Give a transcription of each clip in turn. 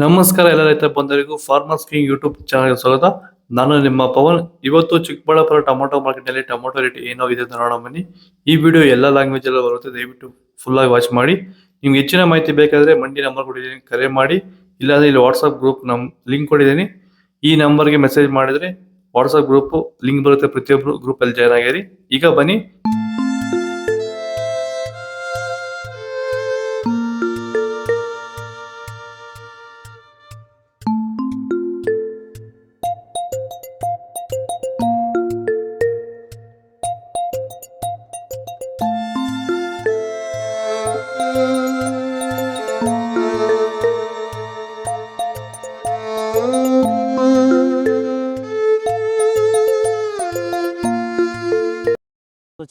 ನಮಸ್ಕಾರ ಎಲ್ಲ ರೈತ ಬಂಧುಗಳಿಗೂ ಫಾರ್ಮರ್ಸ್ ಕಿಂಗ್ ಯೂಟ್ಯೂಬ್ ಚಾನಲ್ಗೆ ಸ್ವಾಗತ. ನಾನು ನಿಮ್ಮ ಪವನ್. ಇವತ್ತು ಚಿಕ್ಕಬಳ್ಳಾಪುರ ಟೊಮೊಟೊ ಮಾರ್ಕೆಟ್ ನಲ್ಲಿ ಟೊಮೊಟೊ ರೇಟ್ ಏನೋ ಇದೆ ಅಂತ ನೋಡೋಣ ಬನ್ನಿ. ಈ ವಿಡಿಯೋ ಎಲ್ಲ ಲ್ಯಾಂಗ್ವೇಜ್ ಎಲ್ಲ ಬರುತ್ತೆ, ದಯವಿಟ್ಟು ಫುಲ್ ಆಗಿ ವಾಚ್ ಮಾಡಿ. ನಿಮ್ಗೆ ಹೆಚ್ಚಿನ ಮಾಹಿತಿ ಬೇಕಾದ್ರೆ ಮಂಡಿ ನಂಬರ್ ಕೊಟ್ಟಿದ್ದೀನಿ, ಕರೆ ಮಾಡಿ. ಇಲ್ಲಾಂದ್ರೆ ಇಲ್ಲಿ ವಾಟ್ಸ್ಆಪ್ ಗ್ರೂಪ್ ಲಿಂಕ್ ಕೊಟ್ಟಿದ್ದೀನಿ, ಈ ನಂಬರ್ಗೆ ಮೆಸೇಜ್ ಮಾಡಿದ್ರೆ ವಾಟ್ಸ್ಆಪ್ ಗ್ರೂಪ್ ಲಿಂಕ್ ಬರುತ್ತೆ, ಪ್ರತಿಯೊಬ್ಬರು ಗ್ರೂಪ್ ಅಲ್ಲಿ ಜಾಯ್ನ್ ಆಗಿರಿ. ಈಗ ಬನ್ನಿ.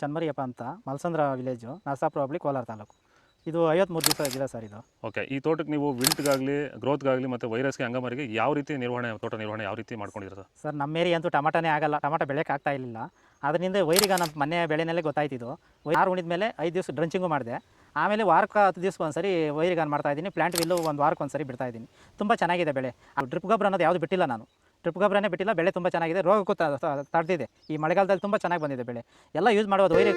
ಚನ್ಮರಿಯಪ್ಪ ಅಂತ ಮಲ್ಸಂದ್ರ ವಿಲೇಜು, ನರಸಾಪುರ ಹೋಬಳಿ, ಕೋಲಾರ ತಾಲೂಕು. ಇದು 53 ದಿವಸ ಗಿಡ ಸರ್ ಇದು. ಓಕೆ. ಈ ತೋಟಕ್ಕೆ ನೀವು ವಿಲ್ಟ್ಗಾಗಲಿ ಗ್ರೋತ್ಗಾಗಲಿ ಮತ್ತು ವೈರಸ್ಗೆ ಅಂಗಮಾರಿಗೆ ಯಾವ ರೀತಿ ತೋಟ ನಿರ್ವಹಣೆ ಯಾವ ರೀತಿ ಮಾಡ್ಕೊಂಡಿದ್ದೀರಾ ಸರ್? ಸರ್ ನಮ್ಮ ಏರಿಯಾ ಅಂತೂ ಟಮಾಟನೇ ಆಗಲ್ಲ, ಟಮಾಟ ಬೆಳೆಯೋಕೆ ಆಗ್ತಾ ಇರಲಿಲ್ಲ. ಅದರಿಂದ ವೈರಿಗೆ ನಮ್ಮ ಮನೆ ಬೆಳೆನಲ್ಲೇ ಗೊತ್ತಾಯ್ತಿದ್ದು. ಯಾರು ಉಣಿದ ಮೇಲೆ 5 ದಿವಸ ಡ್ರಂಚಿಂಗು ಮಾಡಿದೆ. ಆಮೇಲೆ ವಾರಕ್ಕೆ 10 ದಿವಸಕ್ಕೆ ಒಂದ್ಸರಿ ವೈರಿಗಾನ್ ಮಾಡ್ತಾಯಿದ್ದೀನಿ. ಪ್ಲಾಂಟ್ ವಿಲ್ಲು ಒಂದು ವಾರಕ್ಕೆ ಒಂದ್ಸರಿ ಬಿಡ್ತಾಯಿದ್ದೀನಿ. ತುಂಬ ಚೆನ್ನಾಗಿದೆ ಬೆಳೆ. ಡ್ರಿಪ್ ಗೊಬ್ಬರ ಅನ್ನೋದು ಯಾವುದು ಬಿಟ್ಟಿಲ್ಲ ನಾನು, ಡ್ರಿಪ್ ಗೊಬ್ಬರನೇ ಬಿಟ್ಟಿಲ್ಲ. ಬೆಳೆ ತುಂಬ ಚೆನ್ನಾಗಿದೆ, ರೋಗಕ್ಕೂ ತಡೆದಿದೆ. ಈ ಮಳೆಗಾಲದಲ್ಲಿ ತುಂಬ ಚೆನ್ನಾಗಿ ಬಂದಿದೆ ಬೆಳೆ. ಎಲ್ಲ ಯೂಸ್ ಮಾಡೋದು ವೈರಿ.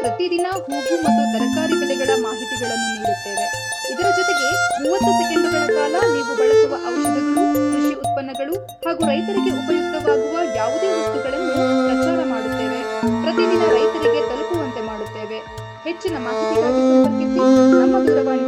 ಪ್ರತಿದಿನ ಹೂವು ಮತ್ತು ತರಕಾರಿ ಬೆಲೆಗಳ ಮಾಹಿತಿಗಳನ್ನು ನೀಡುತ್ತೇವೆ. ಇದರ ಜೊತೆಗೆ 30 ಸೆಕೆಂಡುಗಳ ಕಾಲ ನೀವು ಬಳಸುವ ಔಷಧಗಳು, ಕೃಷಿ ಉತ್ಪನ್ನಗಳು ಹಾಗೂ ರೈತರಿಗೆ ಉಪಯುಕ್ತವಾಗುವ ಯಾವುದೇ ವಸ್ತುಗಳನ್ನು ಪ್ರಚಾರ ಮಾಡುತ್ತೇವೆ. ಪ್ರತಿದಿನ ರೈತರಿಗೆ ತಲುಪುವಂತೆ ಮಾಡುತ್ತೇವೆ. ಹೆಚ್ಚಿನ ಮಾಹಿತಿಗಾಗಿ ಸಂಪರ್ಕಿಸಿ ನಮ್ಮ ದೂರವಾಣಿ